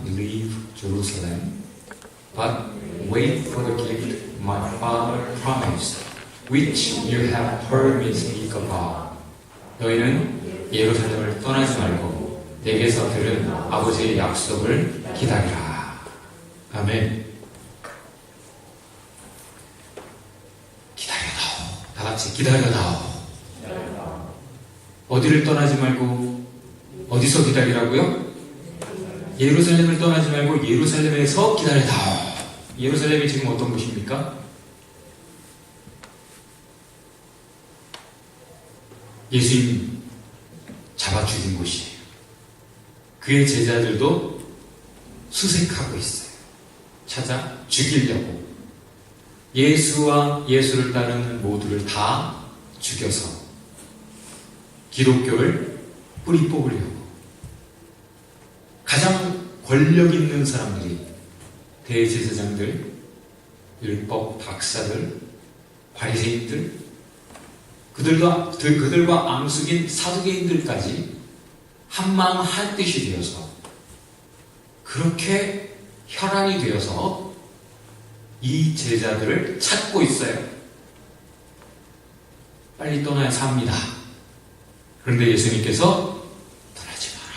leave Jerusalem, but wait for the gift my Father promised, which you have heard me speak about. 너희는 예루살렘을 떠나지 말고 내게서 들은 아버지의 약속을 기다리라. 아멘. 기다려다오. 다 같이 기다려다오. 어디를 떠나지 말고 어디서 기다리라고요? 예루살렘을 떠나지 말고 예루살렘에서 기다려다오. 예루살렘이 지금 어떤 곳입니까? 예수님 잡아 죽인 곳이에요. 그의 제자들도 수색하고 있어요. 찾아 죽이려고. 예수와 예수를 따르는 모두를 다 죽여서 기독교를 뿌리 뽑으려고. 가장 권력 있는 사람들이 대제사장들, 율법 박사들, 바리새인들, 그들과 앙숙인 사두개인들까지 한마음 한뜻이 되어서 그렇게 혈안이 되어서 이 제자들을 찾고 있어요. 빨리 떠나야 삽니다. 그런데 예수님께서 떠나지 마라.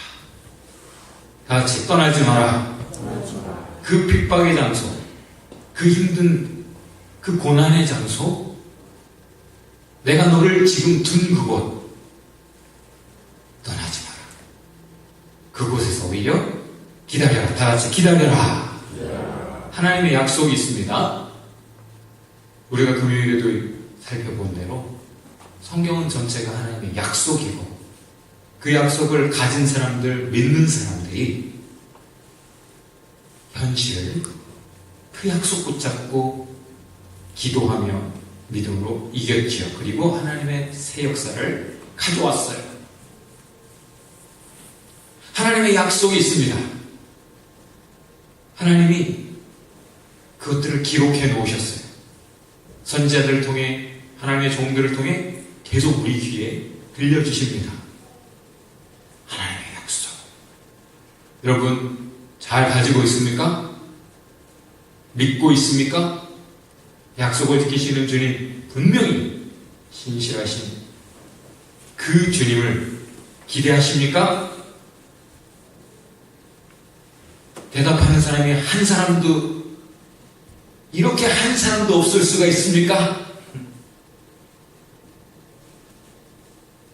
다 같이 떠나지 마라. 그 핍박의 장소, 그 힘든 그 고난의 장소, 내가 너를 지금 둔 그곳 떠나지 마라. 그곳에서 오히려 기다려라. 다 같이 기다려라. 하나님의 약속이 있습니다. 우리가 금요일에도 살펴본 대로 성경은 전체가 하나님의 약속이고 그 약속을 가진 사람들, 믿는 사람들이 현실을 그 약속 붙잡고 기도하며 믿음으로 이겼지요. 그리고 하나님의 새 역사를 가져왔어요. 하나님의 약속이 있습니다. 하나님이 그것들을 기록해 놓으셨어요. 선지자들을 통해, 하나님의 종들을 통해 계속 우리 귀에 들려주십니다. 하나님의 약속. 여러분 잘 가지고 있습니까? 믿고 있습니까? 약속을 지키시는 주님, 분명히 신실하신 그 주님을 기대하십니까? 대답하는 사람이 한 사람도, 이렇게 한 사람도 없을 수가 있습니까?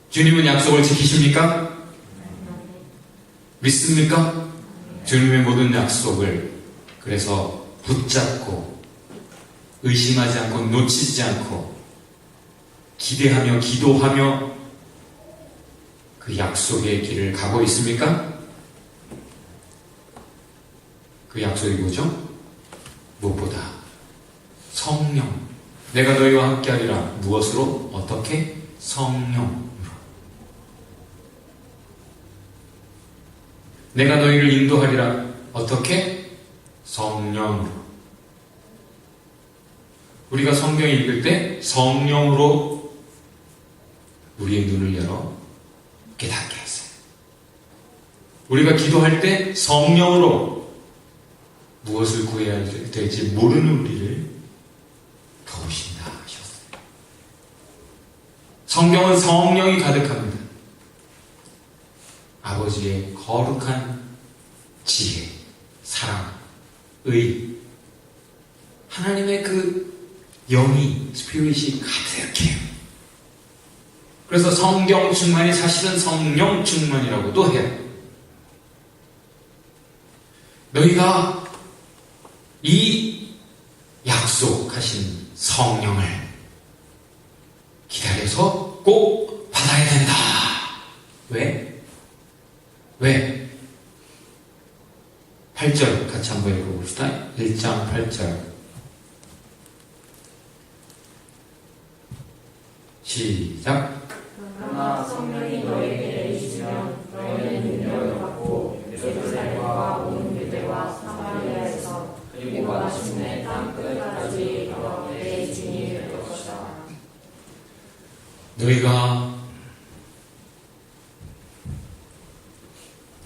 주님은 약속을 지키십니까? 믿습니까? 주님의 모든 약속을 그래서 붙잡고 의심하지 않고 놓치지 않고 기대하며 기도하며 그 약속의 길을 가고 있습니까? 그 약속이 뭐죠? 무엇보다 성령. 내가 너희와 함께하리라. 무엇으로? 어떻게? 성령으로. 내가 너희를 인도하리라. 어떻게? 성령으로. 우리가 성경 읽을 때 성령으로 우리의 눈을 열어 깨닫게 하세요. 우리가 기도할 때 성령으로 무엇을 구해야 될지 모르는 우리를 도우신다 하셨어요. 성경은 성령이 가득합니다. 아버지의 거룩한 지혜, 사랑, 의, 하나님의 그 영이, 스피릿이 가득해요. 그래서 성경 충만이 사실은 성령 충만이라고도 해요. 너희가 이 약속하신 성령을 기다려서 꼭 받아야 된다. 왜? 8절 같이 한번 읽어봅시다. 1장 8절 시작. 그러나 성령이 너희에게 내리시면 너희는 능력을 받고 예루살렘과 온 유대와 사마리아에서 그리고 마침내 땅 끝까지 이르러 내 증인이 될 것이다. 너희가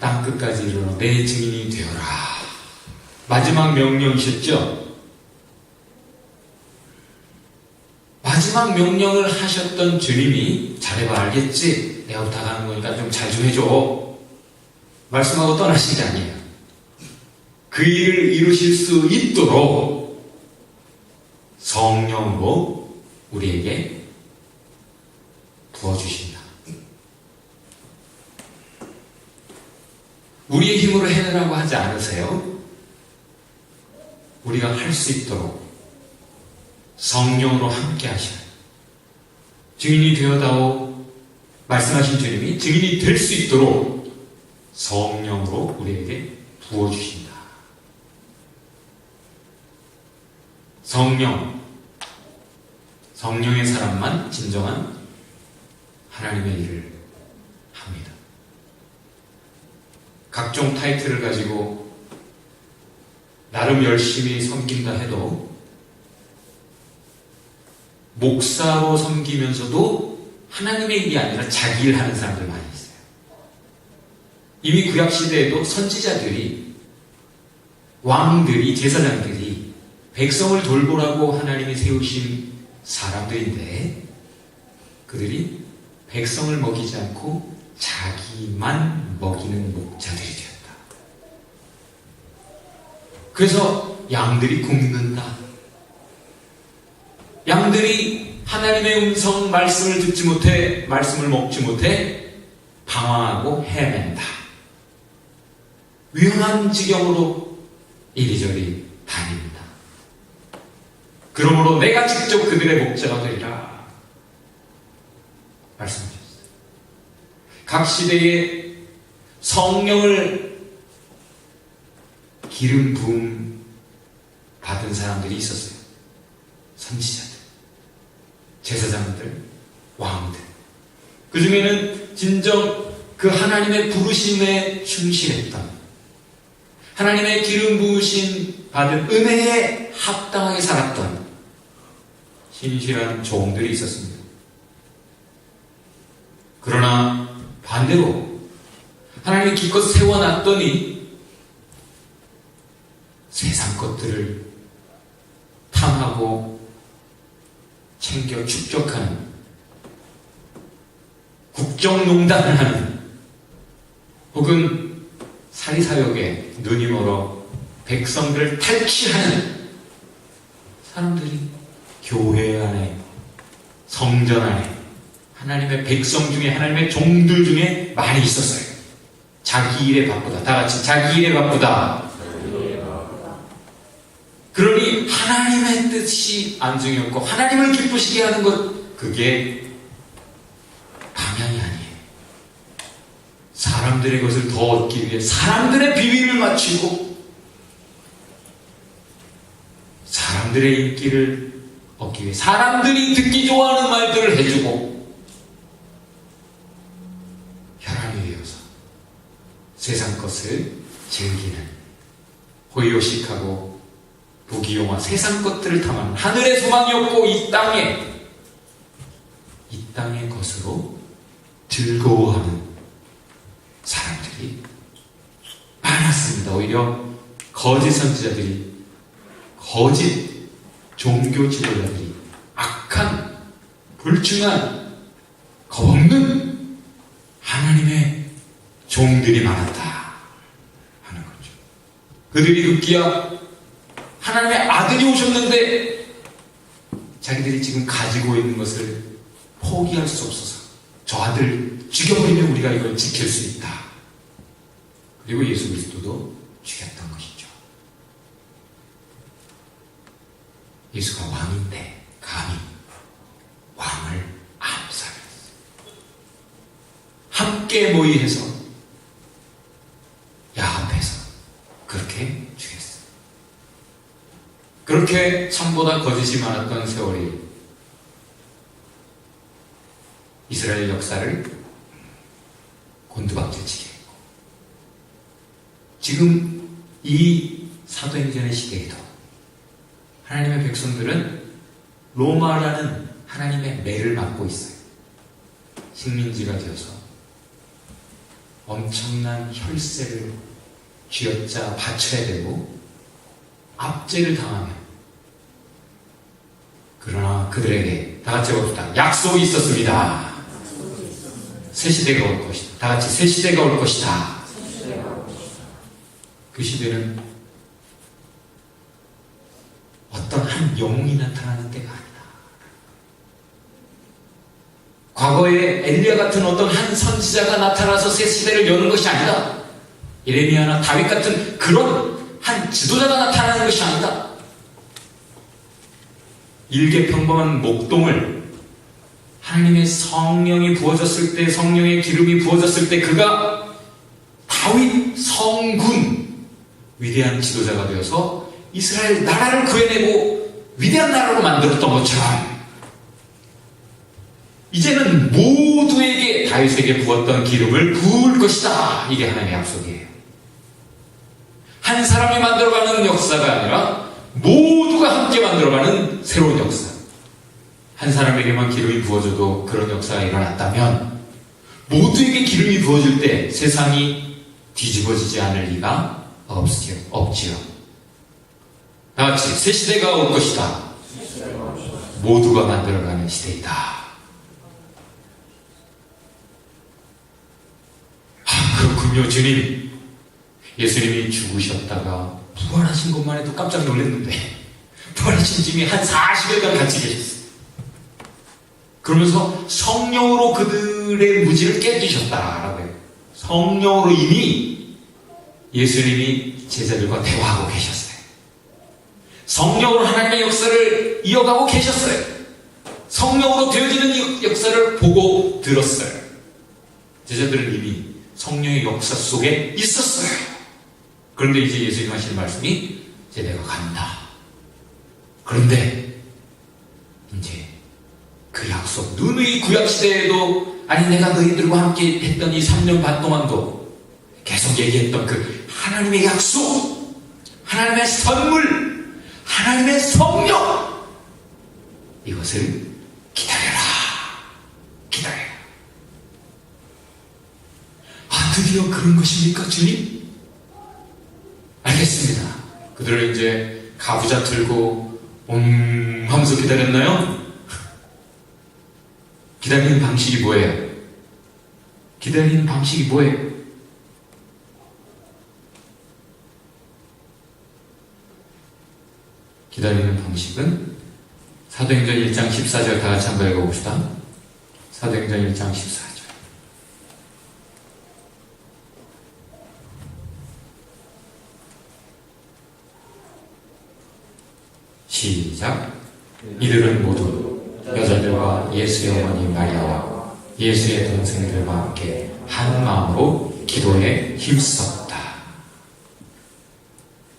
땅 끝까지 이르러 내 증인이 되어라. 마지막 명령이셨죠? 마지막 명령을 하셨던 주님이 잘해봐 알겠지? 내가 부탁하는 거니까 좀 잘 좀 해줘. 말씀하고 떠나신 게 아니에요. 그 일을 이루실 수 있도록 성령으로 우리에게 부어주신다. 우리의 힘으로 해내라고 하지 않으세요. 우리가 할 수 있도록 성령으로 함께 하셔요. 증인이 되어다오 말씀하신 주님이 증인이 될 수 있도록 성령으로 우리에게 부어주신다. 성령의 사람만 진정한 하나님의 일을 합니다. 각종 타이틀을 가지고 나름 열심히 섬긴다 해도 목사로 섬기면서도 하나님의 일이 아니라 자기 일 하는 사람들 많이 있어요. 이미 구약시대에도 선지자들이, 왕들이, 제사장들이 백성을 돌보라고 하나님이 세우신 사람들인데 그들이 백성을 먹이지 않고 자기만 먹이는 목자들이 되었다. 그래서 양들이 굶는다. 양들이 하나님의 음성 말씀을 듣지 못해, 말씀을 먹지 못해 방황하고 헤맨다. 위험한 지경으로 이리저리 다닙니다. 그러므로 내가 직접 그들의 목자가 되리라 말씀하셨어요. 각 시대에 성령을 기름 부음 받은 사람들이 있었어요. 선지자들, 제사장들, 왕들. 그 중에는 진정 그 하나님의 부르심에 충실했던, 하나님의 기름 부으심 받은 은혜에 합당하게 살았던 신실한 종들이 있었습니다. 그러나 반대로 하나님이 기껏 세워놨더니 세상 것들을 탐하고 챙겨 축적하는, 국정농단을 하는, 혹은 사리사욕에 눈이 멀어 백성들을 탈취하는 사람들이 교회 안에, 성전 안에, 하나님의 백성 중에, 하나님의 종들 중에 많이 있었어요. 자기 일에 바쁘다. 다 같이 자기 일에 바쁘다. 그러니 하나님의 뜻이 안중에 없고 하나님을 기쁘시게 하는 것, 그게 방향이 아니에요. 사람들의 것을 더 얻기 위해 사람들의 비위를 맞추고 사람들의 인기를 얻기 위해 사람들이 듣기 좋아하는 말들을 해주고 혈안이 되어서 세상 것을 즐기는, 호의호식하고 부귀영화 세상 것들을 탐하는, 하늘의 소망이 없고 이 땅의 것으로 즐거워하는 사람들이 많았습니다. 오히려 거짓 선지자들이, 거짓 종교 지도자들이, 악한, 불충한, 겁없는 하나님의 종들이 많았다 하는 거죠. 그들이 듣기야 하나님의 아들이 오셨는데 자기들이 지금 가지고 있는 것을 포기할 수 없어서 저 아들 죽여버리면 우리가 이걸 지킬 수 있다. 그리고 예수 그리스도도 죽였던 것이죠. 예수가 왕인데 감히 왕을 암살했어요. 함께 모의해서 야합해서 그렇게 죽였어요. 그렇게 참보다 거짓이 많았던 세월이 이스라엘 역사를 곤두박질치게 했고, 지금 이 사도행전의 시대에도 하나님의 백성들은 로마라는 하나님의 매를 맞고 있어요. 식민지가 되어서 엄청난 혈세를 쥐어짜 바쳐야 되고 압제를 당하며, 그러나 그들에게 다 같이 봅시다. 약속이 있었습니다. 새 시대가 올 것이다. 다 같이 새 시대가 올 것이다. 그 시대는 어떤 한 영웅이 나타나는 때가 아니다. 과거에 엘리야 같은 어떤 한 선지자가 나타나서 새 시대를 여는 것이 아니다. 예레미야나 다윗 같은 그런 한 지도자가 나타나는 것이 아니다. 일개 평범한 목동을 하나님의 성령이 부어졌을 때, 성령의 기름이 부어졌을 때 그가 다윗 성군 위대한 지도자가 되어서 이스라엘 나라를 구해내고 위대한 나라로 만들었던 것처럼 이제는 모두에게 다윗에게 부었던 기름을 부을 것이다. 이게 하나님의 약속이에요. 한 사람이 만들어가는 역사가 아니라 모두가 함께 만들어가는 새로운 역사. 한 사람에게만 기름이 부어져도 그런 역사가 일어났다면 모두에게 기름이 부어질 때 세상이 뒤집어지지 않을 리가 없지요. 다같이 새 시대가 올 것이다. 모두가 만들어가는 시대이다. 그렇군요. 주님, 예수님이 죽으셨다가 부활하신 것만 해도 깜짝 놀랐는데 부활하신 주님이 한 40일간 같이 계셨어요. 그러면서 성령으로 그들의 무지를 깨주셨다라고 해요. 성령으로 이미 예수님이 제자들과 대화하고 계셨어요. 성령으로 하나님의 역사를 이어가고 계셨어요. 성령으로 되어지는 이 역사를 보고 들었어요. 제자들은 이미 성령의 역사 속에 있었어요. 그런데 이제 예수님 하시는 말씀이 이제 내가 간다. 그런데 이제 그 약속, 누누이 구약시대에도 아니 내가 너희들과 함께 했던 이 3년 반 동안도 계속 얘기했던 그 하나님의 약속, 하나님의 선물, 하나님의 성령, 이것을 기다려라. 기다려라. 드디어 그런 것입니까, 주님? 알겠습니다. 그들을 이제 가부좌 틀고 하면서 기다렸나요? 기다리는 방식이 뭐예요? 기다리는 방식이 뭐예요? 기다리는 방식은 사도행전 1장 14절 다 같이 한번 읽어봅시다. 사도행전 1장 14절. 시작. 이들은 모두 여자들과 예수의 어머니 마리아와 예수의 동생들과 함께 한 마음으로 기도에 힘썼다.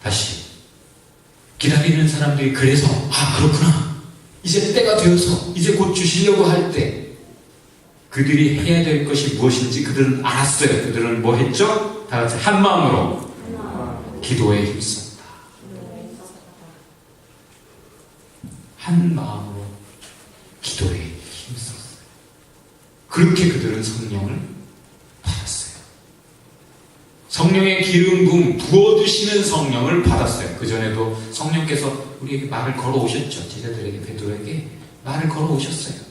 다시. 기다리는 사람들이 그래서 그렇구나. 이제 때가 되어서 이제 곧 주시려고 할 때 그들이 해야 될 것이 무엇인지 그들은 알았어요. 그들은 뭐 했죠? 다 같이 한 마음으로 기도에 힘썼다. 한 마음으로 기도에 힘썼어요. 그렇게 그들은 성령을 받았어요. 성령의 기름 부음 부어주시는 성령을 받았어요. 그전에도 성령께서 우리에게 말을 걸어오셨죠. 제자들에게, 베드로에게 말을 걸어오셨어요.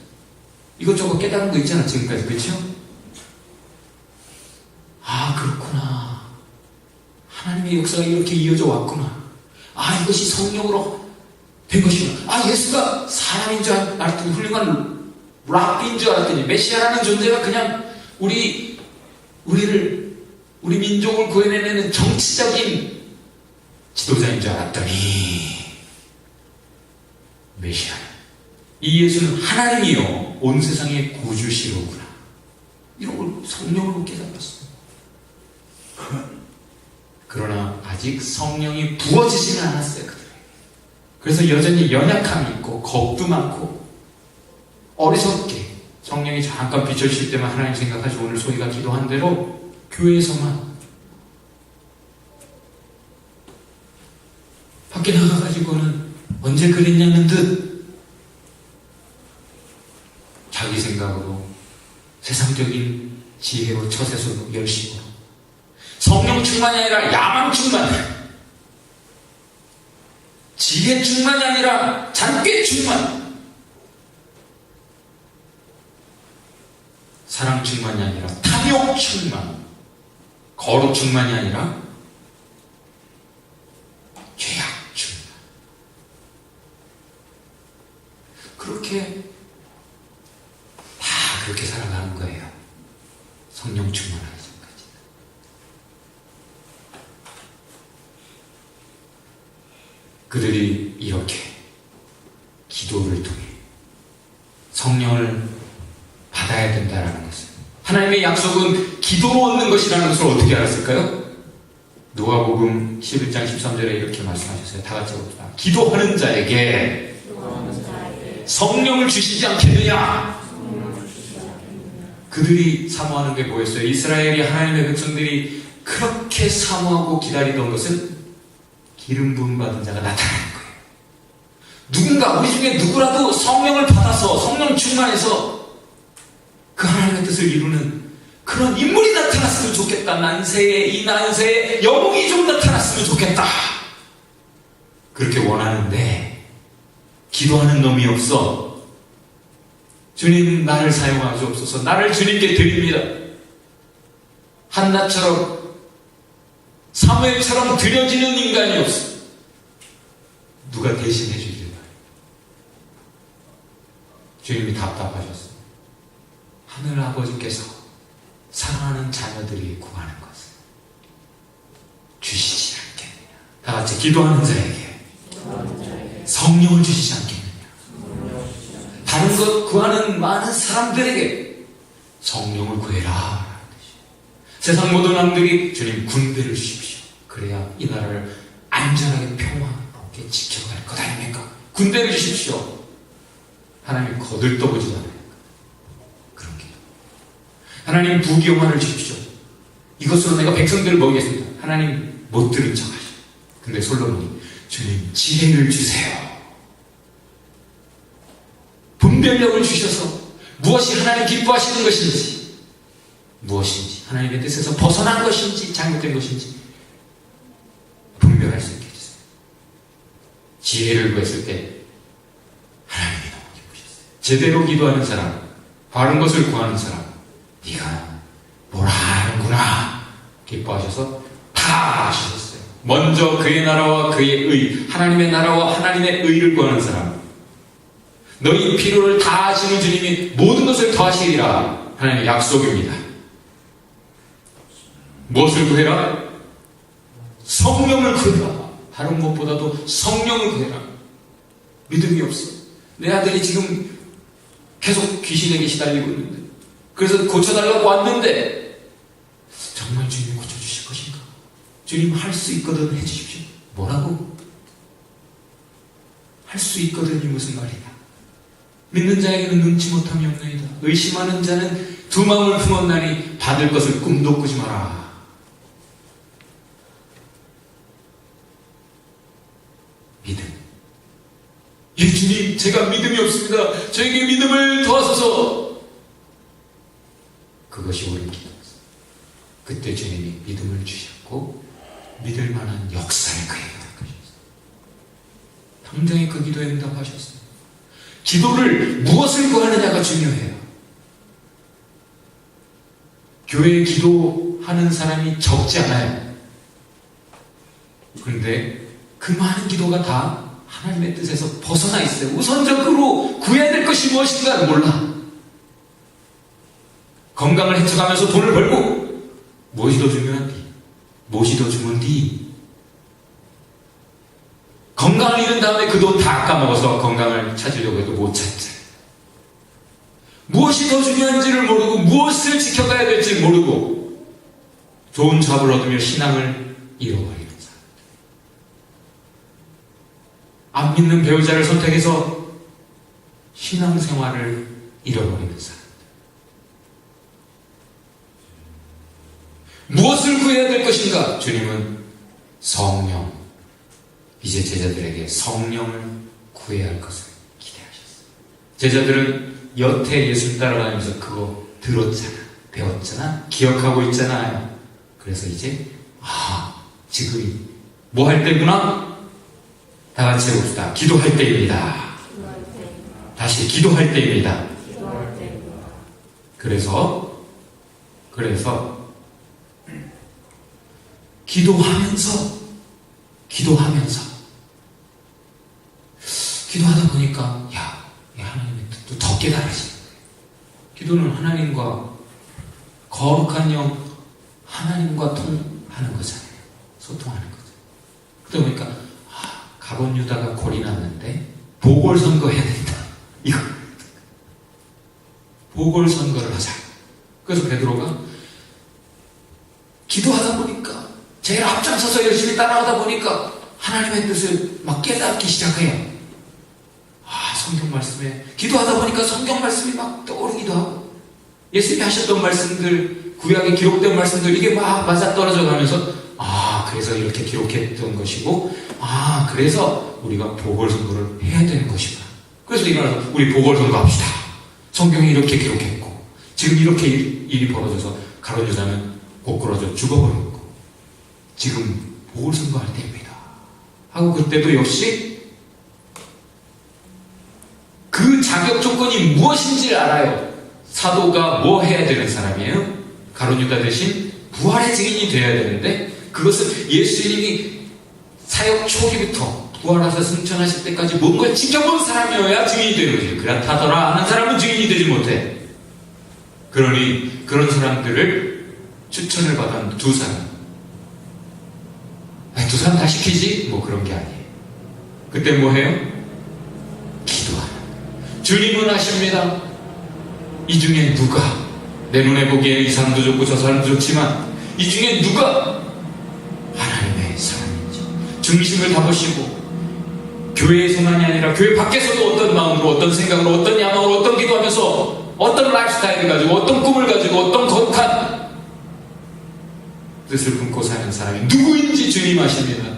이것저것 깨달은 거 있잖아, 지금까지. 그렇죠? 그렇구나. 하나님의 역사가 이렇게 이어져 왔구나. 이것이 성령으로 된 것이구나. 예수가 사람인 줄 알았더니 훌륭한 랍비인 줄 알았더니 메시아라는 존재가 그냥 우리 민족을 구해내는 정치적인 지도자인 줄 알았더니 메시아, 이 예수는 하나님이요 온 세상의 구주시로구나. 이런 걸 성령으로 깨달았어요. 그러나 아직 성령이 부어지지는 않았어요. 그래서 여전히 연약함이 있고 겁도 많고 어리석게 성령이 잠깐 비춰주실 때만 하나님 생각하시고 오늘 소희가 기도한 대로 교회에서만 밖에 나가가지고는 언제 그랬냐는 듯 자기 생각으로 세상적인 지혜로 처세술로 열심으로 성령 충만이 아니라 야망 충만, 지혜 충만이 아니라 잔꾀 충만, 사랑 충만이 아니라 탐욕 충만, 거룩 충만이 아니라 죄악 충만. 그렇게 다 그렇게 살아가는 거예요. 성령 충만하기 전까지. 그들이 이렇게 기도를 통해 성령을 받아야 된다는 것을, 하나님의 약속은 기도로 얻는 것이라는 것을 어떻게 알았을까요? 누가복음 11장 13절에 이렇게 말씀하셨어요. 다 같이 봅시다. 기도하는 자에게 성령을 주시지 않겠느냐? 그들이 사모하는 게 뭐였어요? 이스라엘이, 하나님의 백성들이 그렇게 사모하고 기다리던 것은 기름 부음 받은 자가 나타나는 거예요. 누군가, 우리 중에 누구라도 성령을 받아서 성령 충만해서 그 하나님의 뜻을 이루는 그런 인물이 나타났으면 좋겠다. 이 난세에 영웅이 좀 나타났으면 좋겠다. 그렇게 원하는데 기도하는 놈이 없어. 주님, 나를 사용하시옵소서. 나를 주님께 드립니다. 한나처럼, 사무엘처럼 드려지는 인간이 없어. 누가 대신해 주길 바래요. 주님이 답답하셨어요. 하늘 아버지께서 사랑하는 자녀들이 구하는 것을 주시지 않겠느냐. 다 같이 기도하는 자에게 성령을 주시지 않겠느냐. 다른 것 구하는 많은 사람들에게 성령을 구해라. 세상 모든 왕들이 주님 군대를 주십시오. 그래야 이 나라를 안전하게 평화롭게 지켜갈 것 아닙니까? 군대를 주십시오. 하나님 거들떠보지 않아요. 그런 기도. 하나님 부귀영화를 주십시오. 이것으로 내가 백성들을 먹이겠습니다. 하나님 못 들은 척 하시오. 근데 솔로몬이 주님 지혜를 주세요. 분별력을 주셔서 무엇이 하나님 기뻐하시는 것인지, 무엇인지, 하나님의 뜻에서 벗어난 것인지 잘못된 것인지 분별할 수 있게 해주세요. 지혜를 구했을 때 하나님이 너무 기쁘셨어요. 제대로 기도하는 사람, 바른 것을 구하는 사람, 네가 뭘 하는구나 기뻐하셔서 다 아시셨어요. 먼저 그의 나라와 그의 의, 하나님의 나라와 하나님의 의를 구하는 사람, 너희 필요를 다 아시는 주님이 모든 것을 더하시리라. 하나님의 약속입니다. 무엇을 구해라? 성령을 구해라. 다른 무엇보다도 성령을 구해라. 믿음이 없어. 내 아들이 지금 계속 귀신에게 시달리고 있는데, 그래서 고쳐달라고 왔는데 정말 주님 고쳐주실 것인가? 주님 할 수 있거든 해주십시오. 뭐라고? 할 수 있거든이 무슨 말이냐? 믿는 자에게는 눈치 못함이 없나이다. 의심하는 자는 두 마음을 품었나니 받을 것을 꿈도 꾸지 마라. 믿음. 예, 주님, 제가 믿음이 없습니다. 저에게 믿음을 더하소서. 그것이 옳은 기도였어요. 그때 주님이 믿음을 주셨고 믿을 만한 역사를 그에게 베푸셨어요. 당장에 그 기도에 응답하셨어요. 기도를 무엇을 구하느냐가 중요해요. 교회에 기도하는 사람이 적지 않아요. 그런데 그 많은 기도가 다 하나님의 뜻에서 벗어나 있어요. 우선적으로 구해야 될 것이 무엇인가 몰라. 건강을 해쳐가면서 돈을 벌고 무엇이 더 중요한디? 무엇이 더 중요한디? 건강을 잃은 다음에 그 돈 다 까먹어서 건강을 찾으려고 해도 못 찾죠. 무엇이 더 중요한지를 모르고 무엇을 지켜가야 될지 모르고 좋은 잡을 얻으며 신앙을 잃어버리는 사람. 안 믿는 배우자를 선택해서 신앙생활을 잃어버리는 사람. 무엇을 구해야 될 것인가? 주님은 성령. 이제 제자들에게 성령을 구해야 할 것을 기대하셨어요. 제자들은 여태 예수님 따라다니면서 그거 들었잖아, 배웠잖아, 기억하고 있잖아요. 그래서 이제 지금이 뭐 할 때구나? 다 같이 해봅시다. 기도할 때입니다. 다시 기도할 때입니다. 그래서 기도하다 보니까 하나님의 뜻도 더 깨달아지는 거예요. 기도는 하나님과 거룩한 영 하나님과 통하는 거잖아요. 소통하는 거죠. 그러다 보니까 가룟 유다가 골이 났는데 보궐선거 해야 된다. 이거 보궐선거를 하자. 그래서 베드로가 기도하다 보니까 제일 앞장서서 열심히 따라가다 보니까 하나님의 뜻을 막 깨닫기 시작해요. 성경 말씀에 기도하다 보니까 성경 말씀이 막 떠오르기도 하고 예수님이 하셨던 말씀들, 구약에 기록된 말씀들 이게 막 맞아떨어져 가면서 그래서 이렇게 기록했던 것이고 그래서 우리가 보궐선거를 해야 되는 것이구나. 그래서 일어나서 우리 보궐선거 합시다. 성경이 이렇게 기록했고 지금 이렇게 일이 벌어져서 가룟 유다는 고꾸라져 죽어버렸고 지금 보궐선거 할 때입니다 하고 그때도 역시 그 자격 조건이 무엇인지를 알아요. 사도가 뭐 해야 되는 사람이에요? 가룟 유다 대신 부활의 증인이 되어야 되는데 그것을 예수님이 사역 초기부터 부활하셔 승천하실 때까지 뭔가 지켜본 사람이어야 증인이 되는 거죠. 그렇다더라 하는 사람은 증인이 되지 못해. 그러니 그런 사람들을 추천을 받은 두 사람. 두 사람 다 시키지? 뭐 그런 게 아니에요. 그때 뭐 해요? 기도하는. 주님은 아십니다. 이 중에 누가 내 눈에 보기에 이 사람도 좋고 저 사람도 좋지만 이 중에 누가 하나님의 사람인지 중심을 다 보시고 교회에서만이 아니라 교회 밖에서도 어떤 마음으로 어떤 생각으로 어떤 야망으로 어떤 기도하면서 어떤 라이프스타일을 가지고 어떤 꿈을 가지고 어떤 거룩한 뜻을 품고 사는 사람이 누구인지 주님 아십니다.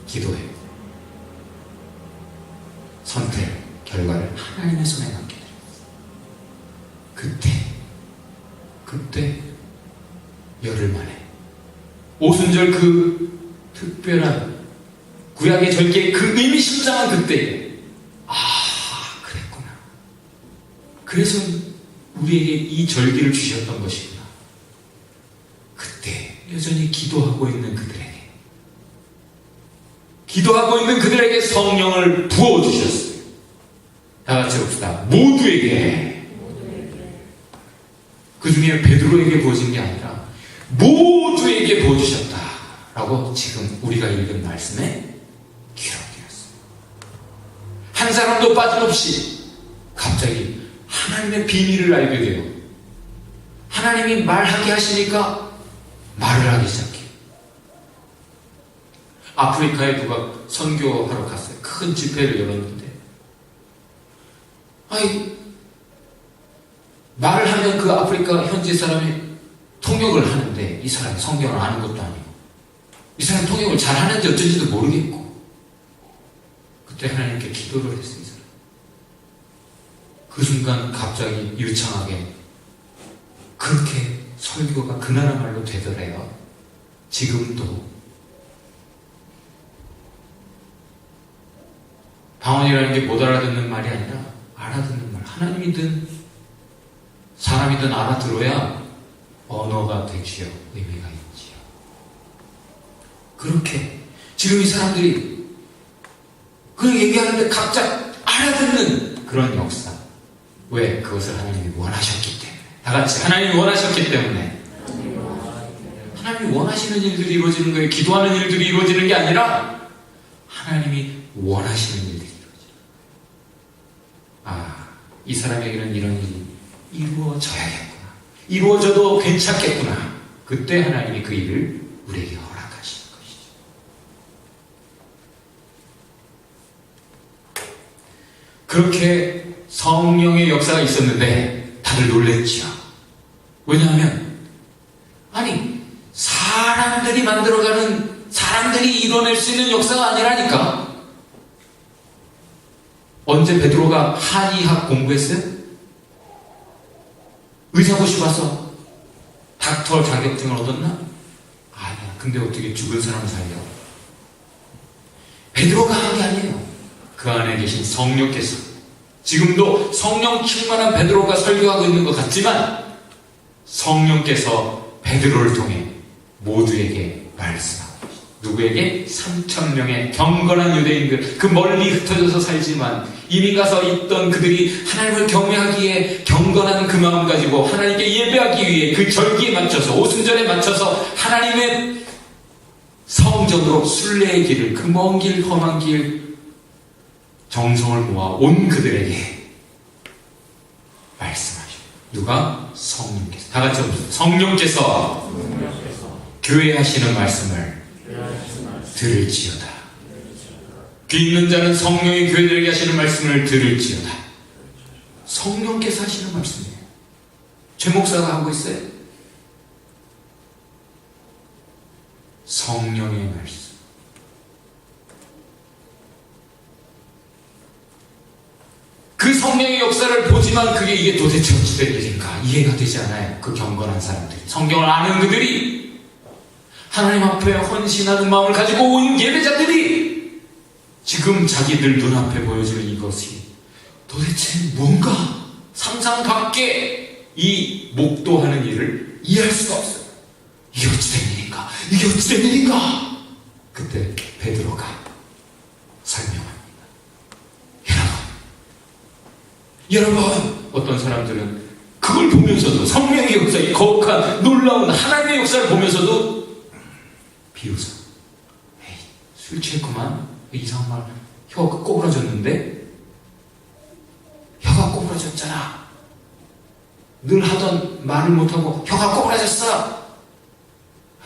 기도해요. 선택, 결과를 하나님의 손에 맡겨드립니다. 그때 열흘 만에 오순절 그 특별한 구약의 절기의 그 의미심장한 그때에 그랬구나. 그래서 우리에게 이 절기를 주셨던 것이구나. 그때 여전히 기도하고 있는 그들에게 성령을 부어주셨어요. 다 같이 봅시다. 모두에게. 그 중에 베드로에게 부어진 게 아니라 모두에게 부어주셨다라고 지금 우리가 읽은 말씀에 기록되었어요. 한 사람도 빠짐없이 갑자기 하나님의 비밀을 알게 돼요. 하나님이 말하게 하시니까 말을 하기 시작해요. 아프리카에 누가 선교하러 갔어요. 큰 집회를 열었는데 말을 하면 그 아프리카 현지 사람이 통역을 하는데 이 사람이 성경을 아는 것도 아니고 이 사람이 통역을 잘하는지 어쩐지도 모르겠고 그때 하나님께 기도를 했어요. 이 사람. 그 순간 갑자기 유창하게 그렇게 설교가 그 나라 말로 되더래요. 지금도 방언이라는 게 못 알아듣는 말이 아니라 알아듣는 말. 하나님이든 사람이든 알아들어야 언어가 되지요. 의미가 있지요. 그렇게 지금 이 사람들이 그 얘기하는데 각자 알아듣는 그런 역사. 왜? 그것을 하나님이 원하셨기 때문에. 다 같이 하나님이 원하셨기 때문에. 하나님이 원하시는 일들이 이루어지는 거예요. 기도하는 일들이 이루어지는 게 아니라 하나님이 원하시는 일들이 이루어져요. 이 사람에게는 이런 일이 이루어져야겠구나. 이루어져도 괜찮겠구나. 그때 하나님이 그 일을 우리에게 허락하시는 것이죠. 그렇게 성령의 역사가 있었는데 다들 놀랬죠. 왜냐하면 사람들이 만들어가는 사람들이 이뤄낼 수 있는 역사가 아니라니까. 언제 베드로가 한의학 공부했어요? 의사고시 봐서 닥터 자격증을 얻었나? 아니야. 근데 어떻게 죽은 사람 살려? 베드로가 한 게 아니에요. 그 안에 계신 성령께서, 지금도 성령 충만한 베드로가 설교하고 있는 것 같지만 성령께서 베드로를 통해 모두에게 말씀하고, 누구에게? 3,000명의 경건한 유대인들, 그 멀리 흩어져서 살지만 이미 가서 있던 그들이 하나님을 경외하기에 경건한 그 마음 가지고 하나님께 예배하기 위해 그 절기에 맞춰서, 오순절에 맞춰서 하나님의 성전으로 순례의 길을, 그 먼 길, 험한 길, 정성을 모아 온 그들에게 말씀하시고, 누가? 성령께서. 다 같이 해보세요. 성령께서 교회 하시는 말씀을 들을지어다. 귀 있는 자는 성령이 교회들에게 하시는 말씀을 들을지어다. 성령께서 하시는 말씀이에요. 최 목사가 하고 있어요. 성령의 말씀. 그 성령의 역사를 보지만 이게 도대체 어찌 된 일인가 이해가 되지 않아요. 그 경건한 사람들이, 성경을 아는 그들이, 하나님 앞에 헌신하는 마음을 가지고 온 예배자들이 지금 자기들 눈앞에 보여지는 이것이 도대체 뭔가 상상 밖에 이 목도하는 일을 이해할 수가 없어요. 이게 어찌 된 일인가? 이게 어찌 된 일인가? 그때 베드로가 설명합니다. 여러분, 어떤 사람들은 그걸 보면서도, 성령의 역사에 거룩한 놀라운 하나님의 역사를 보면서도 비웃어. 에이, 술 취했구만. 이상한 말, 혀가 꼬부라졌는데? 혀가 꼬부라졌잖아. 늘 하던 말을 못하고 혀가 꼬부라졌어.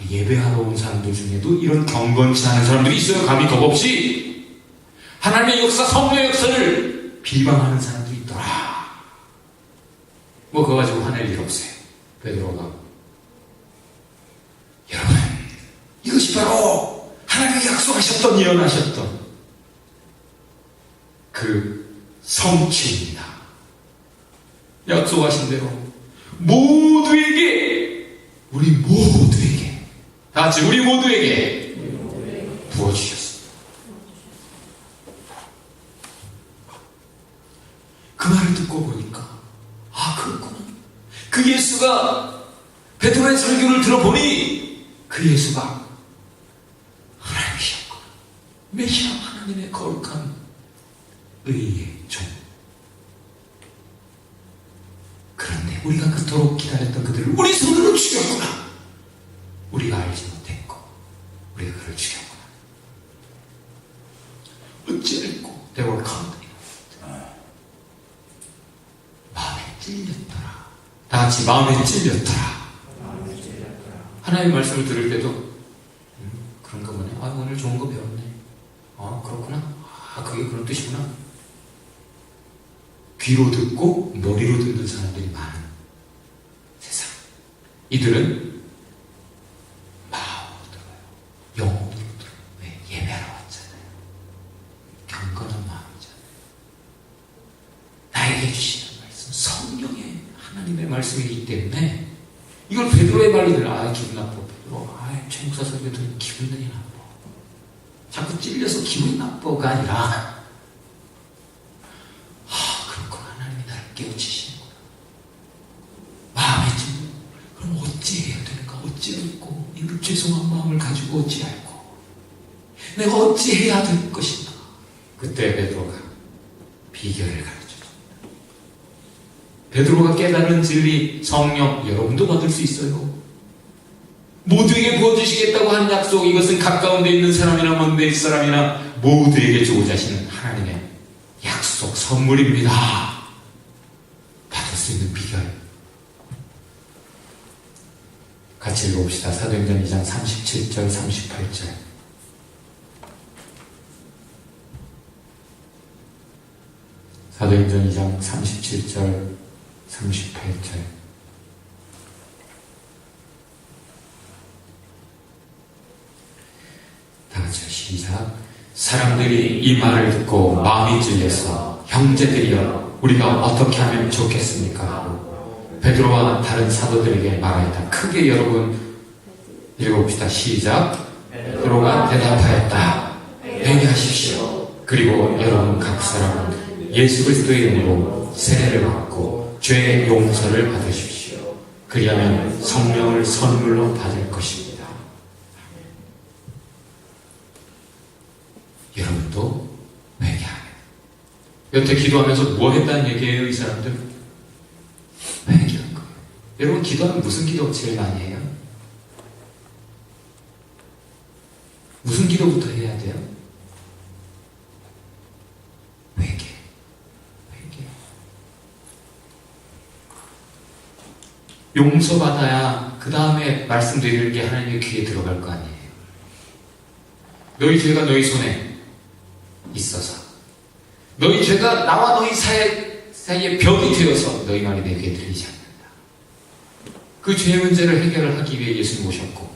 예배하러 온 사람들 중에도 이런 경건치 않은 사람들이 있어요. 감히 겁없이 하나님의 역사, 성령의 역사를 비방하는 사람들이 있더라. 그거 가지고 화낼 일 없어요. 베드로가, 여러분, 이것이 바로 하나님이 약속하셨던, 예언하셨던 그 성취입니다. 약속하신 대로 모두에게, 우리 모두에게, 다 같이 우리 모두에게 부어주셨습니다. 그 말을 듣고 보니까, 아, 그렇구나. 그 예수가, 베드로의 설교를 들어보니 그 예수가 하나님이셨구나. 메시아, 하나님의 거룩한 의의 종. 그런데 우리가 그토록 기다렸던 그들을 우리 손으로 죽였구나. 우리가 알지 못했고 우리가 그를 죽였구나. 어찌했고 they were condemned. 마음에 찔렸더라. 다 같이 마음에 찔렸더라. 하나님의 말씀을 들을 때도 그런가 보네. 아, 오늘 좋은 거 배웠네. 그렇구나. 아, 그게 그런 뜻이구나. 귀로 듣고 머리로 듣는 사람들이 많은 세상. 이들은 마음으로 들어요. 영혼으로 들어요. 왜? 예배하러 왔잖아요. 경건한 마음이잖아요. 나에게 주시는 말씀, 성령의 하나님의 말씀이기 때문에 이걸 베드로의 말이 들어. 기분 나빠. 베드로, 최 목사 설교 들으면 기분이 나빠. 자꾸 찔려서 기분이 나빠가 아니라, 그렇구나. 하나님이 나를 깨우치시는구나. 마음에 찔려. 그럼 어찌 해야 되는가? 어찌 듣고, 이런 죄송한 마음을 가지고 어찌 알고, 내가 어찌 해야 될 것인가? 그때 베드로가 비결을 가르쳐줍니다. 베드로가 깨달은 진리, 성령, 여러분도 받을 수 있어요. 모두에게 부어주시겠다고 한 약속, 이것은 가까운 데 있는 사람이나 먼 데 있는 사람이나 모두에게 주고자 하시는 하나님의 약속, 선물입니다. 받을 수 있는 비결. 같이 읽어봅시다. 사도행전 2장 37절, 38절. 사도행전 2장 37절, 38절. 다같이 시작. 사람들이 이 말을 듣고 마음이 찔려서 형제들이여 우리가 어떻게 하면 좋겠습니까? 베드로와 다른 사도들에게 말하였다. 크게 여러분 읽어봅시다. 시작. 베드로가 대답하였다. 회개하십시오. 그리고 여러분 각 사람은 예수 그리스도의 이름으로 세례를 받고 죄의 용서를 받으십시오. 그리하면 성령을 선물로 받을 것입니다. 여러분도 회개하면. 여태 기도하면서 뭐 했다는 얘기예요, 이 사람들? 회개한 거예요. 여러분 기도하면 무슨 기도 제일 많이 해요? 무슨 기도부터 해야 돼요? 회개. 용서받아야 그 다음에 말씀드릴 게 하나님의 귀에 들어갈 거 아니에요. 너희 죄가 너희 손에 있어서 너희 죄가 나와 너희 사이에 벽이 되어서 너희 말이 내 귀에 들리지 않는다. 그 죄의 문제를 해결하기 위해 예수님 오셨고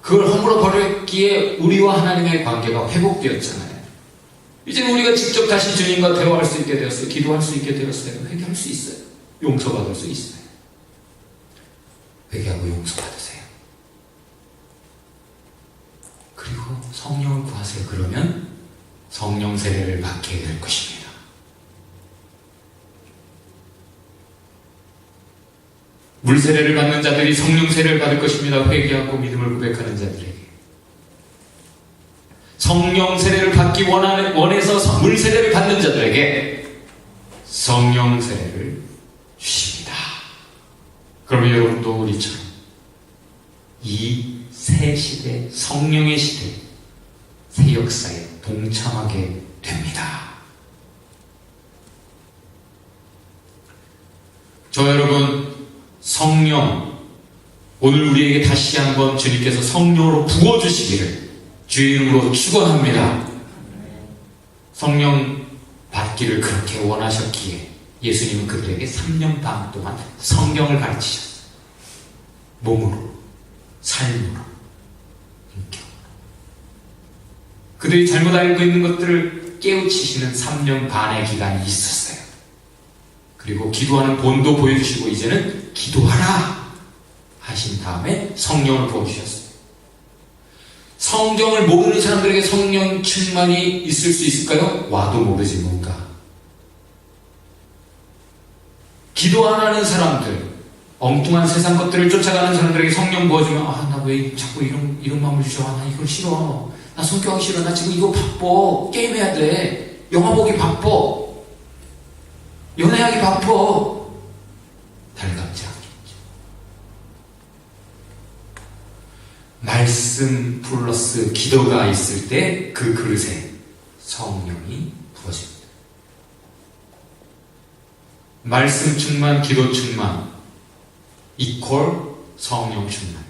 그걸 허물어 버렸기에 우리와 하나님의 관계가 회복되었잖아요. 이제는 우리가 직접 다시 주님과 대화할 수 있게 되었어요. 기도할 수 있게 되었어요. 회개할 수 있어요. 용서받을 수 있어요. 회개하고 용서받으세요. 그리고 성령을 구하세요. 그러면 성령 세례를 받게 될 것입니다. 물 세례를 받는 자들이 성령 세례를 받을 것입니다. 회개하고 믿음을 고백하는 자들에게. 성령 세례를 받기 원해서 물 세례를 받는 자들에게 성령 세례를 주십니다. 그러면 여러분도 우리처럼 이 새 시대, 성령의 시대, 새 역사에 동참하게 됩니다. 저 여러분, 성령, 오늘 우리에게 다시 한번 주님께서 성령으로 부어주시기를 주의 이름으로 축원합니다. 성령 받기를 그렇게 원하셨기에 예수님은 그들에게 3년 반 동안 성경을 가르치셨어요. 몸으로, 삶으로, 인격으로. 그들이 잘못 알고 있는 것들을 깨우치시는 3년 반의 기간이 있었어요. 그리고 기도하는 본도 보여주시고 이제는 기도하라 하신 다음에 성령을 부어주셨어요. 성경을 모르는 사람들에게 성령 충만이 있을 수 있을까요? 와도 모르지 뭔가. 기도 안 하는 사람들, 엉뚱한 세상 것들을 쫓아가는 사람들에게 성령 부어주면 나 왜 자꾸 이런 마음을 주셔? 나 이걸 싫어. 나 성경하기 싫어. 나 지금 이거 바빠. 게임해야 돼. 영화 보기 바빠. 연애하기 바빠. 달갑지 않겠죠. 말씀 플러스 기도가 있을 때 그 그릇에 성령이 부어집니다. 말씀 충만, 기도 충만 이퀄 성령 충만.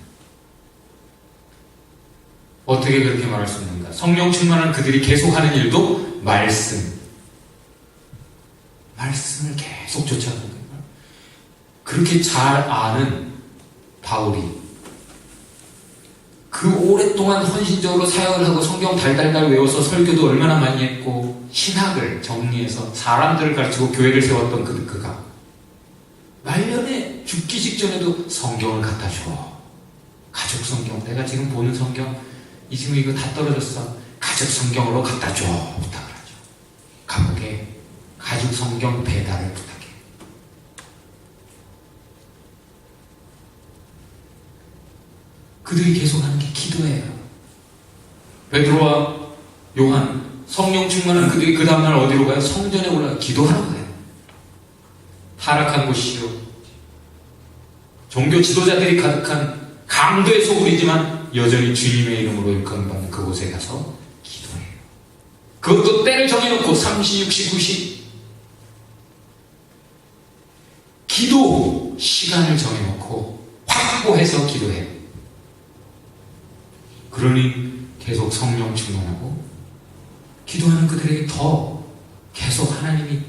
어떻게 그렇게 말할 수 있는가? 성령 충만한 그들이 계속하는 일도 말씀을 계속 쫓아가는 거예요. 그렇게 잘 아는 바울이 그 오랫동안 헌신적으로 사역을 하고 성경 달달달 외워서 설교도 얼마나 많이 했고 신학을 정리해서 사람들을 가르치고 교회를 세웠던 그가 말년에 죽기 직전에도 성경을 갖다 줘. 가족 성경, 내가 지금 보는 성경 지금 이거 다 떨어졌어. 가족 성경으로 갖다 줘 부탁을 하죠. 감옥에 가족 성경 배달을 부탁해. 그들이 계속하는 게 기도예요. 베드로와 요한 성령 충만한 그들이 그 다음날 어디로 가요? 성전에 올라가 기도하러 가요. 타락한 곳이요, 종교 지도자들이 가득한 강도의 소굴이지만 여전히 주님의 이름으로 일컬음받는 그곳에 가서 기도해요. 그것도 때를 정해놓고 3시, 6시, 9시 기도 시간을 정해놓고 확보해서 기도해요. 그러니 계속 성령 충만하고 기도하는 그들에게 더 계속 하나님이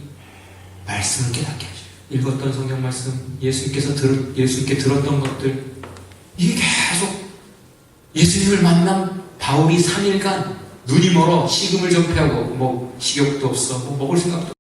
말씀을 깨닫게 하셔요. 읽었던 성경 말씀, 예수님께 들었던 것들, 이게 계속 예수님을 만난 바울이 3일간 눈이 멀어 식음을 전폐하고 식욕도 없어 먹을 생각도